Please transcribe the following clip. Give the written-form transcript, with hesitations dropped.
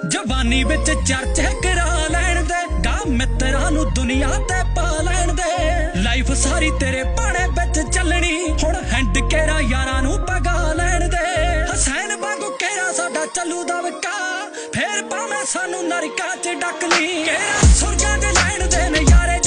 जवानी विच चर्चे करा लैण दे गा मित्रां नूं दुनिया ते पा लैण दे लाइफ सारी तेरे भाणे विच चलनी हुण हैंड केरा यारां नूं पगा लैण दे हसैन वांगू केरा साडा चलू दवका फिर भावें सानू नरकां च डक ली केरा सुरगां दे लैण दे नज़ारे